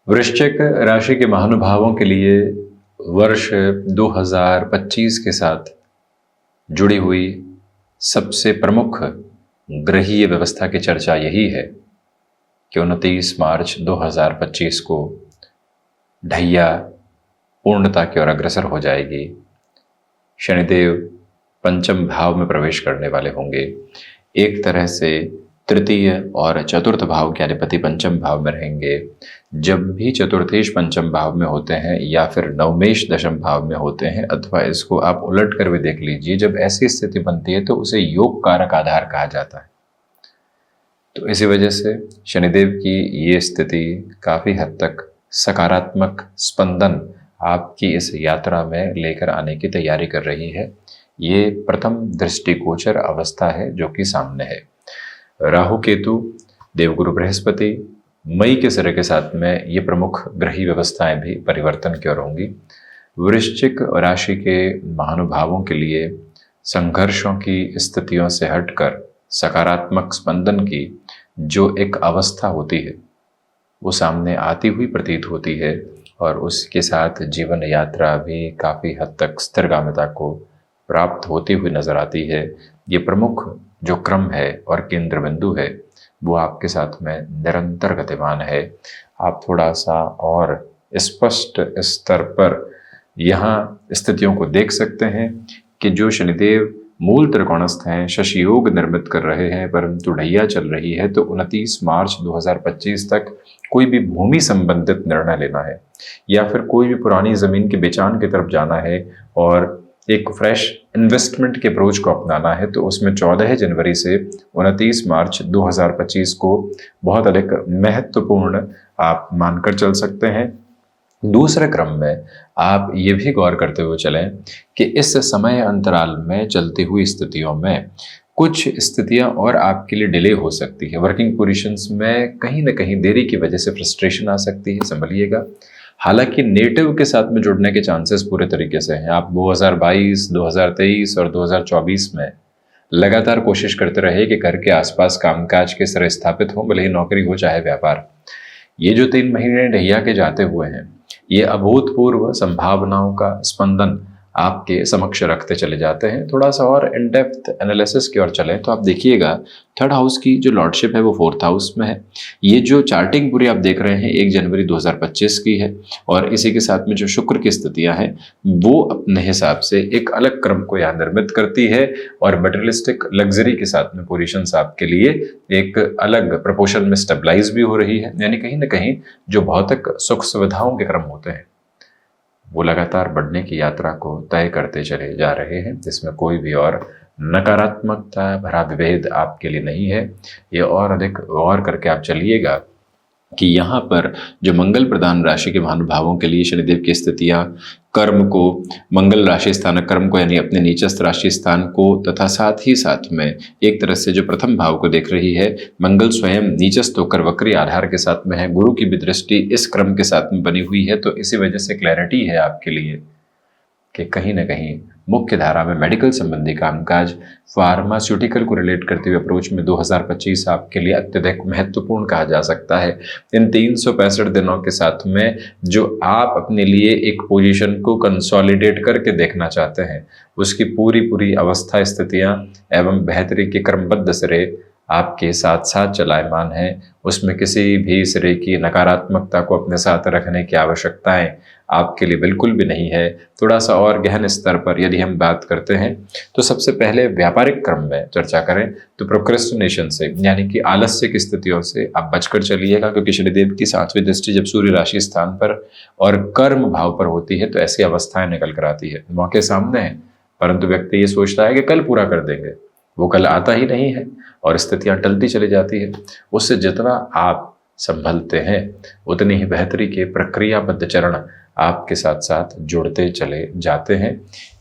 वृश्चिक राशि के महानुभावों के लिए वर्ष 2025 के साथ जुड़ी हुई सबसे प्रमुख ग्रहीय व्यवस्था की चर्चा यही है कि 29 मार्च 2025 को ढैया पूर्णता की ओर अग्रसर हो जाएगी। शनिदेव पंचम भाव में प्रवेश करने वाले होंगे। एक तरह से तृतीय और चतुर्थ भाव के अधिपति पंचम भाव में रहेंगे। जब भी चतुर्थेश पंचम भाव में होते हैं या फिर नवमेश दशम भाव में होते हैं, अथवा इसको आप उलट कर भी देख लीजिए, जब ऐसी स्थिति बनती है तो उसे योग कारक आधार कहा जाता है। तो इसी वजह से शनिदेव की ये स्थिति काफ़ी हद तक सकारात्मक स्पंदन आपकी इस यात्रा में लेकर आने की तैयारी कर रही है। ये प्रथम दृष्टिगोचर अवस्था है जो कि सामने है। राहु केतु, देवगुरु बृहस्पति, मई के सिरे के साथ में ये प्रमुख ग्रही व्यवस्थाएं भी परिवर्तन की ओर होंगी। वृश्चिक राशि के महानुभावों के लिए संघर्षों की स्थितियों से हटकर सकारात्मक स्पंदन की जो एक अवस्था होती है वो सामने आती हुई प्रतीत होती है, और उसके साथ जीवन यात्रा भी काफ़ी हद तक स्थिरगामिता को प्राप्त होती हुई नजर आती है। ये प्रमुख जो क्रम है और केंद्र बिंदु है वो आपके साथ में निरंतर गतिमान है। आप थोड़ा सा और स्पष्ट स्तर पर यहाँ स्थितियों को देख सकते हैं कि जो शनिदेव मूल त्रिकोणस्थ हैं, शशि योग निर्मित कर रहे हैं, परंतु ढैया चल रही है, तो 29 मार्च 2025 तक कोई भी भूमि संबंधित निर्णय लेना है या फिर कोई भी पुरानी ज़मीन के बेचान की तरफ जाना है और एक फ्रेश इन्वेस्टमेंट के अप्रोच को अपनाना है, तो उसमें 14 जनवरी से 29 मार्च 2025 को बहुत अधिक महत्वपूर्ण आप मानकर चल सकते हैं। दूसरे क्रम में आप ये भी गौर करते हुए चलें कि इस समय अंतराल में चलती हुई स्थितियों में कुछ स्थितियां और आपके लिए डिले हो सकती है। वर्किंग पोजीशंस में कहीं ना कहीं देरी की वजह से फ्रस्ट्रेशन आ सकती है, संभलिएगा। हालांकि नेटिव के साथ में जुड़ने के चांसेस पूरे तरीके से हैं। आप 2022, 2023 और 2024 में लगातार कोशिश करते रहे कि घर के आसपास कामकाज के सिरे स्थापित हो, भले ही नौकरी हो चाहे व्यापार। ये जो 3 महीने ढैया के जाते हुए हैं, ये अभूतपूर्व संभावनाओं का स्पंदन आपके समक्ष रखते चले जाते हैं। थोड़ा सा और इन डेप्थ एनालिसिस की ओर चलें तो आप देखिएगा, थर्ड हाउस की जो लॉर्डशिप है वो फोर्थ हाउस में है। ये जो चार्टिंग पूरी आप देख रहे हैं 1 जनवरी 2025 की है, और इसी के साथ में जो शुक्र की स्थितियां हैं वो अपने हिसाब से एक अलग क्रम को यहाँ निर्मित करती है, और मटेरियलिस्टिक लग्जरी के साथ में पोजिशंस आपके लिए एक अलग प्रपोर्शन में स्टेबलाइज भी हो रही है। यानी कहीं ना कहीं जो भौतिक सुख सुविधाओं के क्रम होते हैं वो लगातार बढ़ने की यात्रा को तय करते चले जा रहे हैं, जिसमें कोई भी और नकारात्मकता भरा विभेद आपके लिए नहीं है। ये और अधिक गौर करके आप चलिएगा कि यहाँ पर जो मंगल प्रधान राशि के महानुभावों के लिए शनिदेव की स्थितियाँ कर्म को, मंगल राशि स्थानक कर्म को यानी अपने नीचस्थ राशि स्थान को, तथा साथ ही साथ में एक तरह से जो प्रथम भाव को देख रही है, मंगल स्वयं नीचस्थ होकर वक्री आधार के साथ में है, गुरु की भी दृष्टि इस क्रम के साथ में बनी हुई है। तो इसी वजह से क्लैरिटी है आपके लिए कि कहीं ना कहीं मुख्य धारा में मेडिकल संबंधी कामकाज, फार्मास्यूटिकल को रिलेट करते हुए अप्रोच में 2025 आपके लिए अत्यधिक महत्वपूर्ण कहा जा सकता है। इन 365 दिनों के साथ में जो आप अपने लिए एक पोजीशन को कंसोलिडेट करके देखना चाहते हैं, उसकी पूरी अवस्था, स्थितियां एवं बेहतरी के क्रमबद्ध सिरे आपके साथ साथ चलायमान हैं। उसमें किसी भी सिरे की नकारात्मकता को अपने साथ रखने की आवश्यकताएं आपके लिए बिल्कुल भी नहीं है। थोड़ा सा और गहन स्तर पर यदि हम बात करते हैं तो सबसे पहले व्यापारिक क्रम में चर्चा करें तो प्रोक्रेस्टिनेशन से यानी कि आलस्य की स्थितियों से आप बचकर चलिएगा, क्योंकि शनिदेव की 7वीं दृष्टि जब सूर्य राशि स्थान पर और कर्म भाव पर होती है तो ऐसी अवस्थाएं निकल कर आती है। मौके सामने हैं, परंतु व्यक्ति ये सोचता है कि कल पूरा कर देंगे, वो कल आता ही नहीं है और स्थितियां टलती चली जाती है। उससे जितना आप संभलते हैं उतनी ही बेहतरी के प्रक्रियाबद्ध चरण आपके साथ साथ जुड़ते चले जाते हैं।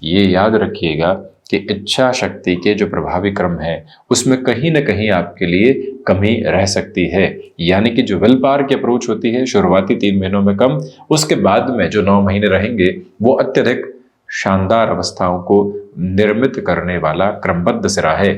ये याद रखिएगा कि इच्छा शक्ति के जो प्रभावी क्रम है उसमें कहीं ना कहीं आपके लिए कमी रह सकती है। यानी कि जो विल पावर की अप्रोच होती है शुरुआती 3 महीनों में कम, उसके बाद में जो 9 महीने रहेंगे वो अत्यधिक शानदार अवस्थाओं को निर्मित करने वाला क्रमबद्ध सिरा है।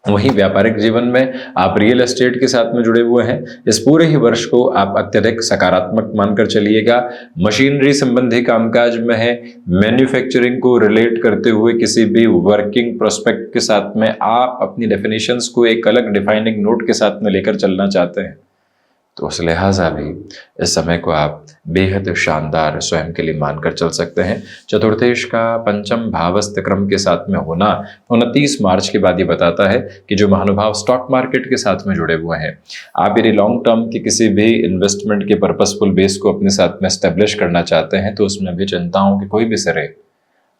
वहीं व्यापारिक जीवन में आप रियल एस्टेट के साथ में जुड़े हुए हैं। इस पूरे ही वर्ष को आप अत्यधिक सकारात्मक मानकर चलिएगा। मशीनरी संबंधी कामकाज में है, मैन्युफैक्चरिंग को रिलेट करते हुए किसी भी वर्किंग प्रोस्पेक्ट के साथ में आप अपनी डेफिनेशंस को एक अलग डिफाइनिंग नोट के साथ में लेकर चलना चाहते हैं, तो उस लिहाजा भी इस समय को आप बेहद शानदार स्वयं के लिए मानकर चल सकते हैं। चतुर्थेश का पंचम भावस्थ क्रम के साथ में होना 29 मार्च के बाद ये बताता है कि जो महानुभाव स्टॉक मार्केट के साथ में जुड़े हुए हैं, आप यदि लॉन्ग टर्म की किसी भी इन्वेस्टमेंट के पर्पसफुल बेस को अपने साथ में एस्टेब्लिश करना चाहते हैं, तो उसमें भी चिंताओं के कोई भी सिरे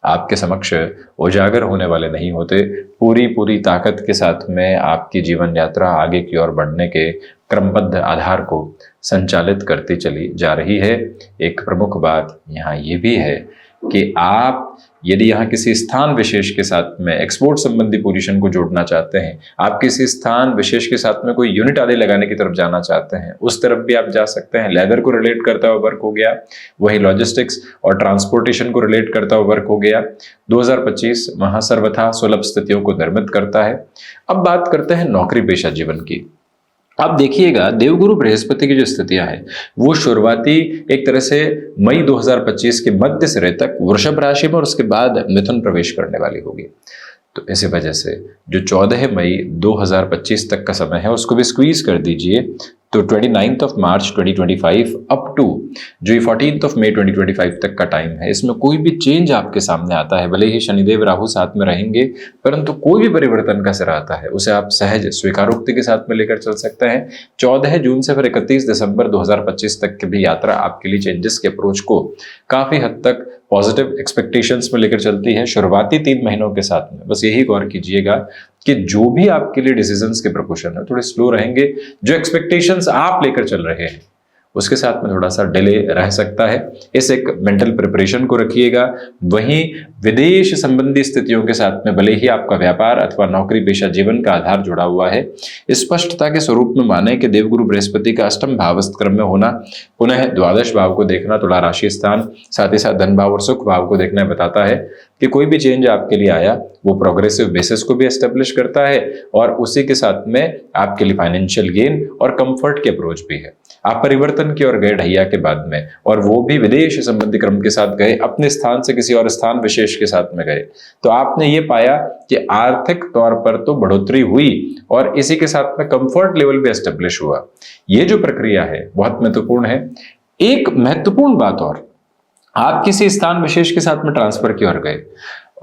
आपके समक्ष उजागर होने वाले नहीं होते। पूरी ताकत के साथ में आपकी जीवन यात्रा आगे की ओर बढ़ने के क्रमबद्ध आधार को संचालित करती चली जा रही है। एक प्रमुख बात यहाँ ये भी है कि आप यदि यहाँ किसी स्थान विशेष के साथ में एक्सपोर्ट संबंधी पोजीशन को जोड़ना चाहते हैं, आप किसी स्थान विशेष के साथ में कोई यूनिट आदि लगाने की तरफ जाना चाहते हैं, उस तरफ भी आप जा सकते हैं। लेदर को रिलेट करता हुआ वर्क हो गया, वही लॉजिस्टिक्स और ट्रांसपोर्टेशन को रिलेट करता हुआ वर्क हो गया। 2025 वहां सर्वथा सुलभ स्थितियों को निर्मित करता है। अब बात करते हैं नौकरी पेशा जीवन की। आप देखिएगा देवगुरु बृहस्पति की जो स्थितियां हैं वो शुरुआती एक तरह से मई 2025 के मध्य सिरे तक वृषभ राशि में और उसके बाद मिथुन प्रवेश करने वाली होगी। तो इसी वजह से जो 14 मई 2025 तक का समय है उसको भी स्क्वीज कर दीजिए, तो 29 मार्च 2025 अप टू जो 14 मई 2025 तक का टाइम है, इसमें कोई भी चेंज आपके सामने आता है, भले ही शनिदेव राहु साथ में रहेंगे, परंतु कोई भी परिवर्तन का सिरा आता है उसे आप सहज स्वीकारोक्ति के साथ में लेकर चल सकते हैं। 14 जून से फिर 31 दिसंबर 2025 तक की भी यात्रा आपके लिए चेंजेस के अप्रोच को काफी हद तक पॉजिटिव एक्सपेक्टेशंस में लेकर चलती है। शुरुआती 3 महीनों के साथ में बस यही गौर कीजिएगा कि जो भी आपके लिए डिसीजंस के प्रपोर्शन है थोड़े स्लो रहेंगे। जो एक्सपेक्टेशंस आप लेकर चल रहे हैं उसके साथ में थोड़ा सा डिले रह सकता है, इस एक मेंटल प्रिपरेशन को रखिएगा। वहीं विदेश संबंधी स्थितियों के साथ में भले ही आपका व्यापार अथवा नौकरी पेशा जीवन का आधार जुड़ा हुआ है, स्पष्टता के स्वरूप में माने कि देवगुरु बृहस्पति का अष्टम भावस्थ क्रम में होना, पुनः द्वादश भाव को देखना, तुला राशि स्थान, साथ ही साथ धन भाव और सुख भाव को देखना बताता है कि कोई भी चेंज आपके लिए आया वो प्रोग्रेसिव बेसिस को भी एस्टेब्लिश करता है और उसी के साथ में आपके लिए फाइनेंशियल गेन और कंफर्ट के अप्रोच भी है। आप परिवर्तन की ओर गए ढैया के बाद में, और वो भी विदेश संबंधी क्रम के साथ गए, अपने स्थान से किसी और स्थान विशेष के साथ में गए, तो आपने ये पाया कि आर्थिक तौर पर तो बढ़ोतरी हुई और इसी के साथ में कंफर्ट लेवल भी एस्टेब्लिश हुआ। ये जो प्रक्रिया है बहुत महत्वपूर्ण है। एक महत्वपूर्ण बात और, आप किसी स्थान विशेष के साथ में ट्रांसफर की ओर गए,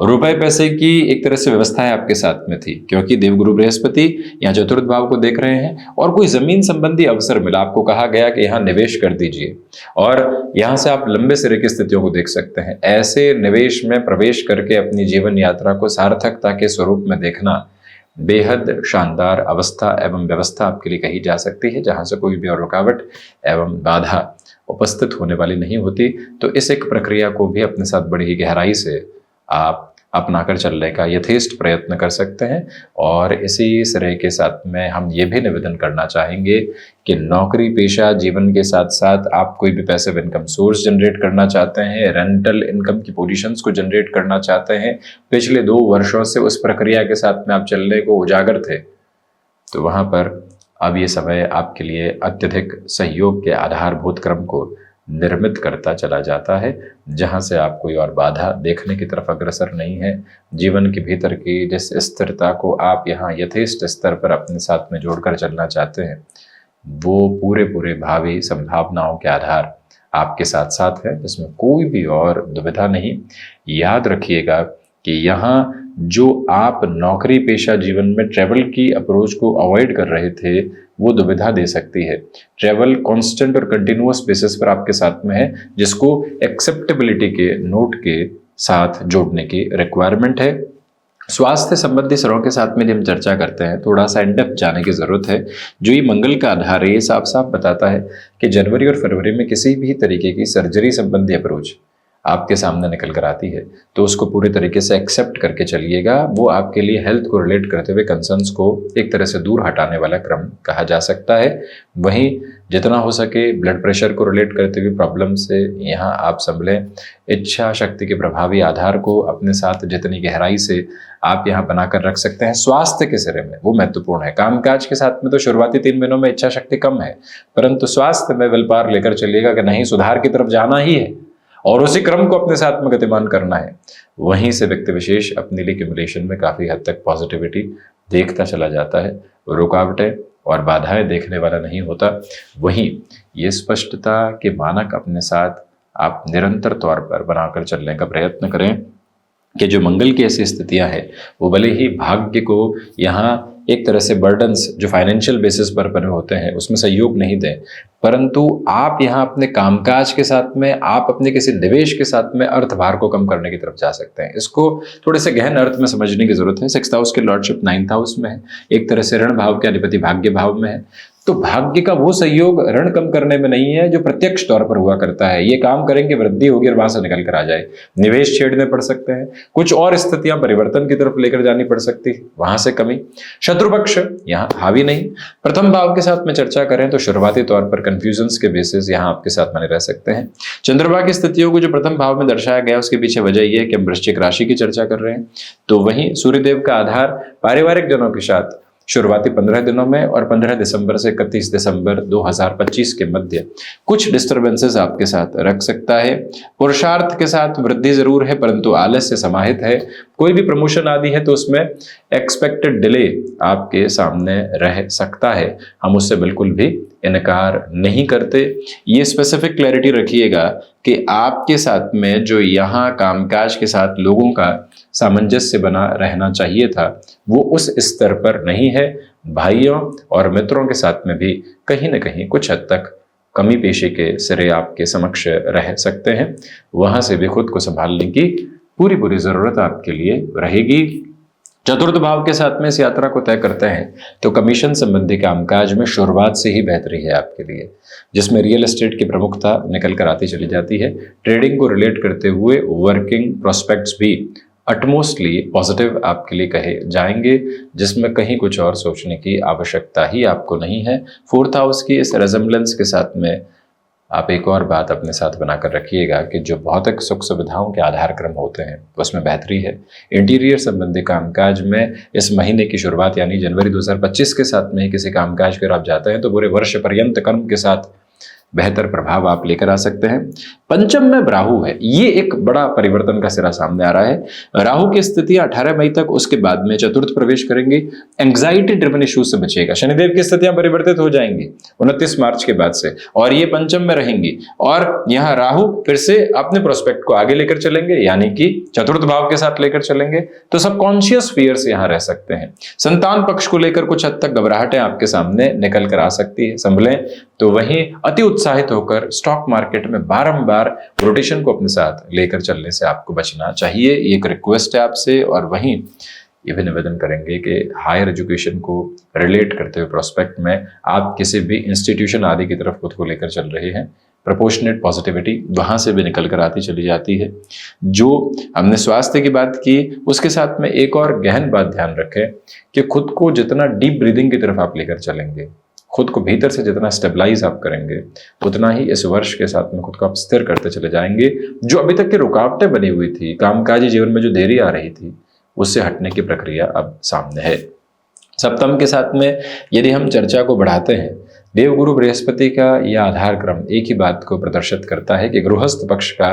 रुपए पैसे की एक तरह से व्यवस्थाएं आपके साथ में थी, क्योंकि देवगुरु बृहस्पति यहाँ चतुर्थ भाव को देख रहे हैं और कोई जमीन संबंधी अवसर मिला, आपको कहा गया कि यहाँ निवेश कर दीजिए और यहाँ से आप लंबे सिरे की स्थितियों को देख सकते हैं। ऐसे निवेश में प्रवेश करके अपनी जीवन यात्रा को सार्थकता के स्वरूप में देखना बेहद शानदार अवस्था एवं व्यवस्था आपके लिए कही जा सकती है, जहां से कोई भी और रुकावट एवं बाधा उपस्थित होने वाली नहीं होती। तो इस एक प्रक्रिया को भी अपने साथ बड़ी ही गहराई से आप अपनाकर चलने का यथेष्ट प्रयत्न कर सकते हैं। और इसी सिरे के साथ में हम ये भी निवेदन करना चाहेंगे कि नौकरी पेशा जीवन के साथ साथ आप कोई भी पैसिव इनकम सोर्स जनरेट करना चाहते हैं, रेंटल इनकम की पोजीशंस को जनरेट करना चाहते हैं, पिछले 2 वर्षों से उस प्रक्रिया के साथ में आप चलने को उजागर थे, तो वहां पर अब ये समय आपके लिए अत्यधिक सहयोग के आधारभूत क्रम को निर्मित करता चला जाता है, जहां से आप कोई और बाधा देखने की तरफ अग्रसर नहीं है। जीवन के भीतर की जिस स्थिरता को आप यहाँ यथेष्ट स्तर पर अपने साथ में जोड़कर चलना चाहते हैं, वो पूरे भावी संभावनाओं के आधार आपके साथ साथ है, जिसमें कोई भी और दुविधा नहीं। याद रखिएगा कि यहाँ जो आप नौकरी पेशा जीवन में ट्रैवल की अप्रोच को अवॉइड कर रहे थे, वो दुविधा दे सकती है। ट्रैवल कांस्टेंट और कंटिन्यूअस बेसिस पर आपके साथ में है, जिसको एक्सेप्टेबिलिटी के नोट के साथ जोड़ने की रिक्वायरमेंट है। स्वास्थ्य संबंधी सरों के साथ में जब हम चर्चा करते हैं, थोड़ा सा इनडेप्थ जाने की जरूरत है। जो ये मंगल का आधार है, ये साफ साफ बताता है कि जनवरी और फरवरी में किसी भी तरीके की सर्जरी संबंधी अप्रोच आपके सामने निकल कर आती है, तो उसको पूरे तरीके से एक्सेप्ट करके चलिएगा। वो आपके लिए हेल्थ को रिलेट करते हुए कंसर्न्स को एक तरह से दूर हटाने वाला क्रम कहा जा सकता है। वहीं जितना हो सके ब्लड प्रेशर को रिलेट करते हुए प्रॉब्लम से यहाँ आप संभलें। इच्छा शक्ति के प्रभावी आधार को अपने साथ जितनी गहराई से आप यहाँ बनाकर रख सकते हैं स्वास्थ्य के सिरे में, वो महत्वपूर्ण है। कामकाज के साथ में तो शुरुआती 3 महीनों में इच्छा शक्ति कम है, परंतु स्वास्थ्य में विल पावर लेकर चलिएगा कि नहीं, सुधार की तरफ जाना ही है और उसी क्रम को अपने साथ में गतिमान करना है। वहीं से व्यक्ति विशेष अपने लिए एक्यूमुलेशन में काफी हद तक पॉजिटिविटी देखता चला जाता है, रुकावटें और बाधाएं देखने वाला नहीं होता। वहीं ये स्पष्टता के मानक अपने साथ आप निरंतर तौर पर बनाकर चलने का प्रयत्न करें कि जो मंगल की ऐसी स्थितियां हैं वो भले ही भाग्य को यहाँ एक तरह से बर्डन्स जो फाइनेंशियल बेसिस पर बने होते हैं उसमें सहयोग नहीं दें, परंतु आप यहाँ अपने कामकाज के साथ में, आप अपने किसी निवेश के साथ में अर्थभार को कम करने की तरफ जा सकते हैं। इसको थोड़े से गहन अर्थ में समझने की जरूरत है। 6th हाउस की लॉर्डशिप 9th हाउस में है, एक तरह से ऋण भाव के अधिपति भाग्य भाव में है, तो भाग्य का वो सहयोग ऋण कम करने में नहीं है जो प्रत्यक्ष तौर पर हुआ करता है। ये काम करेंगे, वृद्धि होगी और वहां से निकल कर आ जाए। निवेश छेड़ने पड़ सकते हैं, कुछ और स्थितियां परिवर्तन की तरफ लेकर जानी पड़ सकती है, वहां से कमी। शत्रु पक्ष यहाँ हावी नहीं। प्रथम भाव के साथ में चर्चा करें तो शुरुआती तौर पर कंफ्यूजन्स के बेसिस यहाँ आपके साथ बने रह सकते हैं। चंद्रमा की स्थितियों को जो प्रथम भाव में दर्शाया गया उसके पीछे वजह यह है कि हम वृश्चिक राशि की चर्चा कर रहे हैं, तो वहीं सूर्यदेव का आधार पारिवारिक जनों के साथ शुरुआती 15 दिनों में और 15 दिसंबर से 31 दिसंबर 2025 के मध्य कुछ डिस्टर्बेंसेस आपके साथ रख सकता है। पुरुषार्थ के साथ वृद्धि जरूर है, परंतु आलस्य समाहित है। कोई भी प्रमोशन आदि है तो उसमें एक्सपेक्टेड डिले आपके सामने रह सकता है, हम उससे बिल्कुल भी इनकार नहीं करते। ये स्पेसिफिक क्लैरिटी रखिएगा कि आपके साथ में जो यहाँ कामकाज के साथ लोगों का सामंजस्य बना रहना चाहिए था वो उस स्तर पर नहीं है। भाइयों और मित्रों के साथ में भी कहीं ना कहीं कुछ हद तक कमी पेशी के सिरे आपके समक्ष रह सकते हैं, वहां से भी खुद को संभालने की पूरी जरूरत आपके लिए रहेगी। चतुर्थ भाव के साथ में इस यात्रा को तय करते हैं तो कमीशन संबंधी कामकाज में शुरुआत से ही बेहतरी है आपके लिए, जिसमें रियल एस्टेट की प्रमुखता निकल कर आती चली जाती है। ट्रेडिंग को रिलेट करते हुए वर्किंग प्रोस्पेक्ट्स भी अटमोस्टली पॉजिटिव आपके लिए कहे जाएंगे, जिसमें कहीं कुछ और सोचने की आवश्यकता ही आपको नहीं है। 4th हाउस की इस रेजम्बलेंस के साथ में आप एक और बात अपने साथ बनाकर रखिएगा कि जो भौतिक सुख सुविधाओं के आधार क्रम होते हैं उसमें बेहतरी है। इंटीरियर संबंधी कामकाज में इस महीने की शुरुआत यानी जनवरी 2025 के साथ में ही किसी कामकाज पर आप जाते हैं तो पूरे वर्ष पर्यंत कर्म के साथ बेहतर प्रभाव आप लेकर आ सकते हैं। पंचम में राहु है, ये एक बड़ा परिवर्तन का सिरा सामने आ रहा है। राहु की स्थितियां 18 मई तक, उसके बाद में चतुर्थ प्रवेश करेंगे। एंग्जाइटी ड्रिवन इश्यूज से बचेगा। शनिदेव की स्थितियां परिवर्तित हो जाएंगी 29 मार्च के बाद से और ये पंचम में रहेंगी और यहाँ राहु फिर से अपने प्रोस्पेक्ट को आगे लेकर चलेंगे यानी कि चतुर्थ भाव के साथ लेकर चलेंगे, तो सबकॉन्शियस फियर्स यहाँ रह सकते हैं। संतान पक्ष को लेकर कुछ हद तक घबराहटें आपके सामने निकल कर आ सकती है, संभलें। तो वहीं अति उत्साहित होकर स्टॉक मार्केट में बारंबार रोटेशन को अपने साथ लेकर चलने से आपको बचना चाहिए, ये एक रिक्वेस्ट है आपसे। और वहीं ये भी निवेदन करेंगे कि हायर एजुकेशन को रिलेट करते हुए प्रोस्पेक्ट में आप किसी भी इंस्टीट्यूशन आदि की तरफ खुद को लेकर चल रहे हैं, प्रपोर्शनेट पॉजिटिविटी वहां से भी निकल कर आती चली जाती है। जो हमने स्वास्थ्य की बात की उसके साथ में एक और गहन बात ध्यान रखें कि खुद को जितना डीप ब्रीदिंग की तरफ आप लेकर चलेंगे, खुद को भीतर से जितना स्टेबलाइज आप करेंगे, उतना ही इस वर्ष के साथ में खुद को आप स्थिर करते चले जाएंगे। जो अभी तक की रुकावटें बनी हुई थी, कामकाजी जीवन में जो देरी आ रही थी, उससे हटने की प्रक्रिया अब सामने है। सप्तम के साथ में यदि हम चर्चा को बढ़ाते हैं, देवगुरु बृहस्पति का यह आधार क्रम एक ही बात को प्रदर्शित करता है कि गृहस्थ पक्ष का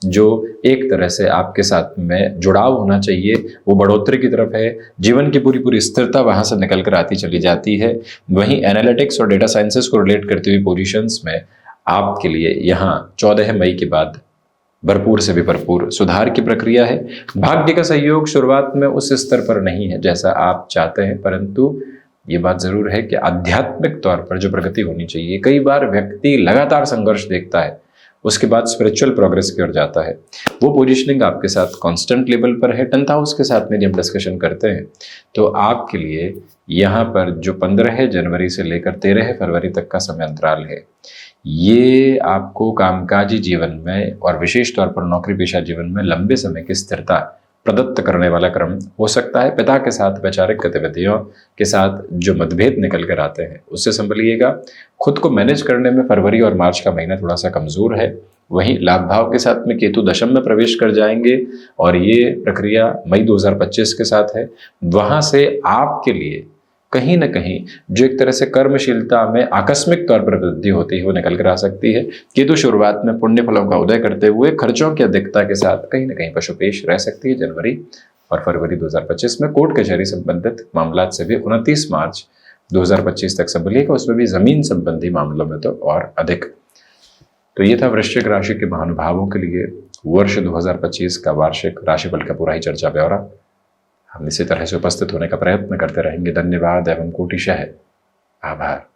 जो एक तरह से आपके साथ में जुड़ाव होना चाहिए वो बढ़ोतरी की तरफ है। जीवन की पूरी स्थिरता वहां से निकल कर आती चली जाती है। वहीं एनालिटिक्स और डेटा साइंसेस को रिलेट करती हुई पोजीशंस में आपके लिए यहाँ 14 मई के बाद भरपूर से भी भरपूर सुधार की प्रक्रिया है। भाग्य का सहयोग शुरुआत में उस स्तर पर नहीं है जैसा आप चाहते हैं, परंतु ये बात जरूर है कि आध्यात्मिक तौर पर जो प्रगति होनी चाहिए, कई बार व्यक्ति लगातार संघर्ष देखता है उसके बाद स्पिरिचुअल प्रोग्रेस की ओर जाता है, वो पोजीशनिंग आपके साथ कांस्टेंट लेवल पर है। 10th हाउस के साथ में जब डिस्कशन करते हैं तो आपके लिए यहाँ पर जो 15 जनवरी से लेकर 13 फरवरी तक का समय अंतराल है, ये आपको कामकाजी जीवन में और विशेष तौर पर नौकरी पेशा जीवन में लंबे समय की स्थिरता प्रदत्त करने वाला क्रम हो सकता है। पिता के साथ वैचारिक गतिविधियों के साथ जो मतभेद निकल कर आते हैं उससे संभलिएगा। खुद को मैनेज करने में फरवरी और मार्च का महीना थोड़ा सा कमजोर है। वहीं लाभ भाव के साथ में केतु दशम में प्रवेश कर जाएंगे और ये प्रक्रिया मई 2025 के साथ है। वहां से आपके लिए कहीं ना कहीं जो एक तरह से कर्मशीलता में आकस्मिक तौर पर वृद्धि होती है वो निकल कर आ सकती है। केतु शुरुआत में पुण्य फलों का उदय करते हुए खर्चों की अधिकता के साथ कहीं ना कहीं पशुपेश रह सकती है जनवरी और फरवरी 2025 में। कोर्ट कचहरी संबंधित मामला से भी 29 मार्च 2025 तक संभलिएगा, उसमें भी जमीन संबंधी मामलों में तो और अधिक। तो ये था वृश्चिक राशि के महानुभावों के लिए वर्ष 2025 का वार्षिक राशिफल का पूरा ही चर्चा ब्यौरा। हम इसी तरह से उपस्थित होने का प्रयत्न करते रहेंगे। धन्यवाद एवं कोटिशः आभार।